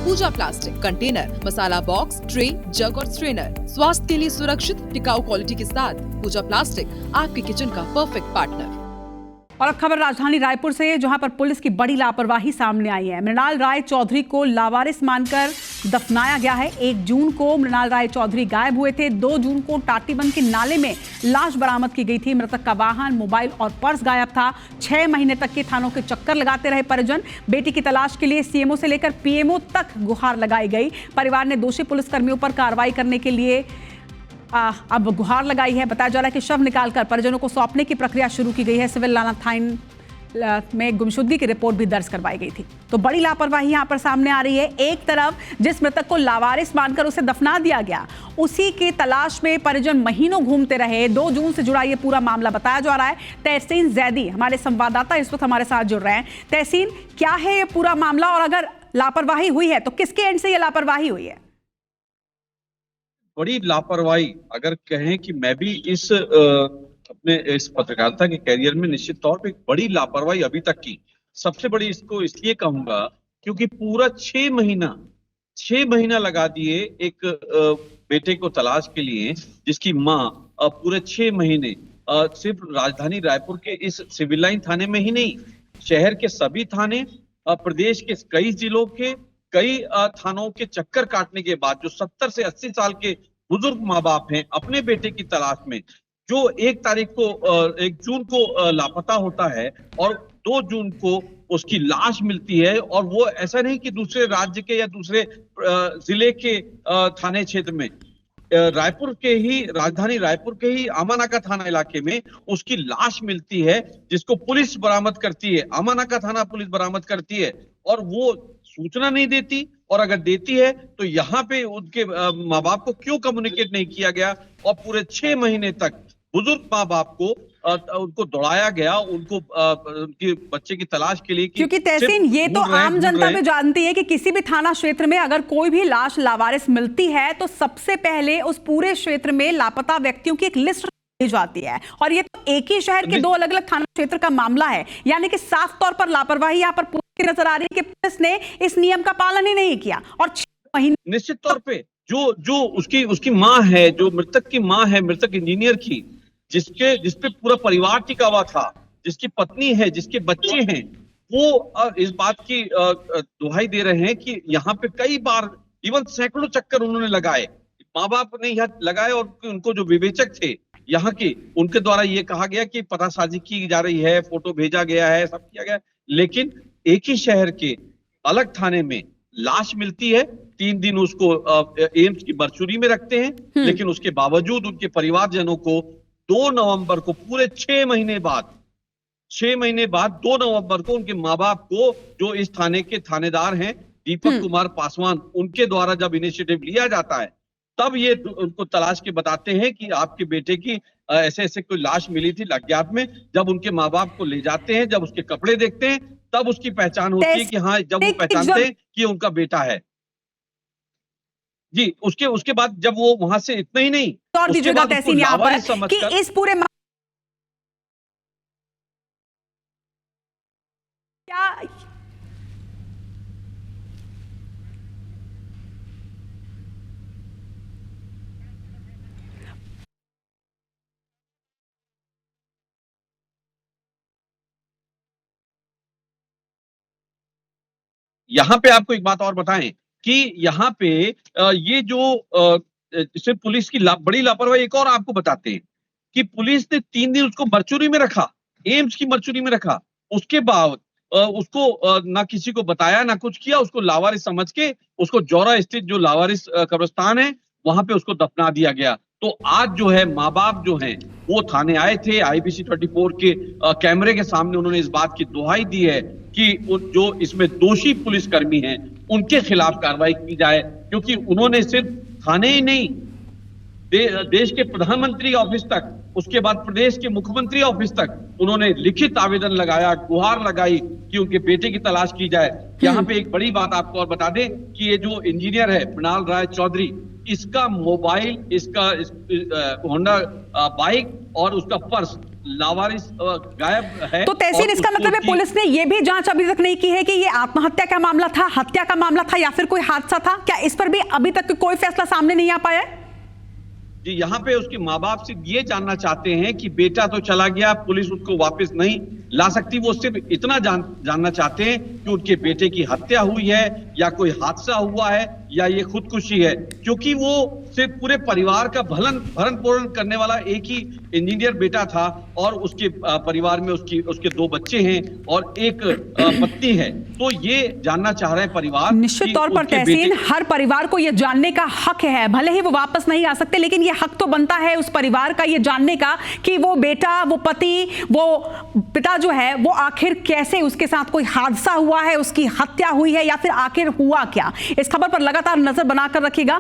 पूजा plastic container, मसाला box, tray, जग और strainer. स्वास्थ्य के लिए सुरक्षित टिकाऊ क्वालिटी के साथ पूजा प्लास्टिक आपके किचन का परफेक्ट पार्टनर। और अब खबर राजधानी रायपुर से, जहां पर पुलिस की बड़ी लापरवाही सामने आई है। मृणाल राय चौधरी को लावारिस मानकर दफनाया गया है। 1 जून को मृणाल राय चौधरी गायब हुए थे। 2 जून को टाटीबंद के नाले में लाश बरामद की गई थी। मृतक का वाहन, मोबाइल और पर्स गायब था। 6 महीने तक के थानों के चक्कर लगाते रहे परिजन। बेटी की तलाश के लिए सीएमओ से लेकर पीएमओ तक गुहार लगाई गई। परिवार ने दोषी पुलिसकर्मियों पर कार्रवाई करने के लिए अब गुहार लगाई है। बताया जा रहा है कि शव निकालकर परिजनों को सौंपने की प्रक्रिया शुरू की गई है। सिविल लाना थाना में गुमशुदगी की रिपोर्ट भी दर्ज करवाई गई थी। तो बड़ी लापरवाही यहां पर सामने आ रही है। एक तरफ जिस मृतक को लावारिस मानकर उसे दफना दिया गया, उसी की तलाश में परिजन महीनों घूमते रहे। 2 जून से जुड़ा ये पूरा मामला बताया जा रहा है। तहसीन जैदी हमारे संवाददाता इस वक्त हमारे साथ जुड़ रहे हैं। तहसीन, क्या है ये पूरा मामला और अगर लापरवाही हुई है तो किसके एंड से ये लापरवाही हुई है? बड़ी लापरवाही अगर कहें कि मैं भी अपने इस पत्रकारिता के कैरियर में निश्चित तौर पे एक बड़ी लापरवाही अभी तक की सबसे बड़ी इसको इसलिए कहूंगा क्योंकि पूरा 6 महीना लगा दिए एक बेटे को तलाश के लिए, जिसकी माँ पूरे 6 महीने सिर्फ राजधानी रायपुर के इस सिविल लाइन थाने में ही नहीं, शहर के सभी थाने, प्रदेश के कई जिलों के कई थानों के चक्कर काटने के बाद जो 70 से 80 साल के बुजुर्ग माँ बाप हैं, अपने बेटे की तलाश में जो 1 जून को लापता होता है और 2 जून को उसकी लाश मिलती है, और वो ऐसा नहीं कि दूसरे राज्य के या दूसरे जिले के थाने क्षेत्र में, रायपुर के ही, राजधानी रायपुर के ही आमानाका थाना इलाके में उसकी लाश मिलती है, जिसको पुलिस बरामद करती है। आमानाका थाना पुलिस बरामद करती है और वो सूचना नहीं देती, और अगर देती है तो यहाँ पे उनके माँ बाप को क्यों कम्युनिकेट नहीं किया गया, और पूरे 6 महीने तक बुजुर्ग माँ बाप को उनको दौड़ाया गया, उनको उनके बच्चे की तलाश के लिए। क्योंकि तहसीन, ये तो आम जनता भी जानती है कि किसी भी थाना क्षेत्र में अगर कोई भी लाश लावारिस मिलती है तो सबसे पहले उस पूरे क्षेत्र में लापता व्यक्तियों की एक लिस्ट जाती है, और ये तो एक ही शहर के 2 अलग अलग थाना क्षेत्र का मामला है। यानी कि साफ तौर पर लापरवाही यहाँ पर पूरी नजर आ रही है कि पुलिस ने इस नियम का पालन ही नहीं किया। और 6 महीने निश्चित तौर पे जो उसकी माँ है, जो मृतक की माँ है, मृतक इंजीनियर की, जिसपे पूरा परिवार टिका हुआ था, जिसकी पत्नी है, जिसके बच्चे हैं, वो इस बात की दुहाई दे रहे हैं कि यहाँ पे कई बार इवन सैकड़ों चक्कर उन्होंने लगाए, माँ बाप ने यहाँ लगाए, और उनको जो विवेचक थे यहाँ के, उनके द्वारा ये कहा गया कि पतासाजी की जा रही है, फोटो भेजा गया है, सब किया गया, लेकिन एक ही शहर के अलग थाने में लाश मिलती है। 3 दिन उसको एम्स की बरचुरी में रखते हैं, लेकिन उसके बावजूद उनके परिवारजनों को 2 नवंबर को, पूरे 6 महीने बाद 2 नवंबर को उनके माँ बाप को, जो इस थाने के थानेदार हैं दीपक कुमार पासवान, उनके द्वारा जब इनिशिएटिव लिया जाता है, तब ये उनको तलाश के बताते हैं कि आपके बेटे की ऐसे ऐसे कोई लाश मिली थी अज्ञात में। जब उनके माँ बाप को ले जाते हैं, जब उसके कपड़े देखते हैं, तब उसकी पहचान होती है कि हाँ, जब वो पहचानते हैं कि उनका बेटा है जी। उसके बाद जब वो वहां से इतना ही नहीं, और दीजिएगा तहसीन यहाँ पर कि इस पूरे क्या यहाँ पे आपको एक बात और बताएं कि यहाँ पे ये जो सिर्फ पुलिस की बड़ी लापरवाही एक और आपको बताते हैं कि पुलिस ने 3 दिन उसको मरचुरी में रखा, एम्स की मरचुरी में रखा, उसके बाद उसको ना किसी को बताया, ना कुछ किया, उसको लावारिस समझ के उसको जौरा स्थित जो लावारिस कब्रिस्तान है वहां पे उसको दफना दिया गया। तो आज जो है माँ बाप जो हैं वो थाने आए थे, IPC 24 के कैमरे के सामने उन्होंने इस बात की दुहाई दी है कि जो इसमें दोषी पुलिसकर्मी हैं उनके खिलाफ कार्रवाई की जाए, क्योंकि उन्होंने सिर्फ थाने ही नहीं, देश के प्रधानमंत्री ऑफिस तक, उसके बाद प्रदेश के मुख्यमंत्री ऑफिस तक उन्होंने लिखित आवेदन लगाया, गुहार लगाई कि उनके बेटे की तलाश की जाए। यहाँ पे एक बड़ी बात आपको और बता दें कि ये जो इंजीनियर है मृणाल राय चौधरी, इसका मोबाइल, इसका होंडा बाइक और उसका पर्स लावारिस गायब है। तो तहसीन, इसका मतलब है पुलिस ने यह भी जांच अभी तक नहीं की है कि ये आत्महत्या का मामला था, हत्या का मामला था या फिर कोई हादसा था? क्या इस पर भी अभी तक कोई फैसला सामने नहीं आ पाया है? जी, यहाँ पे उसके माँ बाप से ये जानना चाहते हैं कि बेटा तो चला गया, पुलिस उसको वापस नहीं ला सकती। वो सिर्फ इतना जानना चाहते हैं कि उनके बेटे की हत्या हुई है या कोई हादसा हुआ है या ये खुदकुशी है, क्योंकि वो सिर्फ पूरे परिवार का भरण पोषण करने वाला एक ही इंजीनियर बेटा था और उसके परिवार में उसके 2 बच्चे हैं और एक पत्नी है। तो ये जानना चाह रहे हैं परिवार। निश्चित तौर पर तहसीन, हर परिवार को यह जानने का हक है, भले ही वो वापस नहीं आ सकते, लेकिन ये हक तो बनता है उस परिवार का ये जानने का कि वो बेटा, वो पति, वो पिता जो है वो आखिर कैसे, उसके साथ कोई हादसा हुआ है, उसकी हत्या हुई है या फिर आखिर हुआ क्या। इस खबर पर लगातार नजर बनाकर रखिएगा।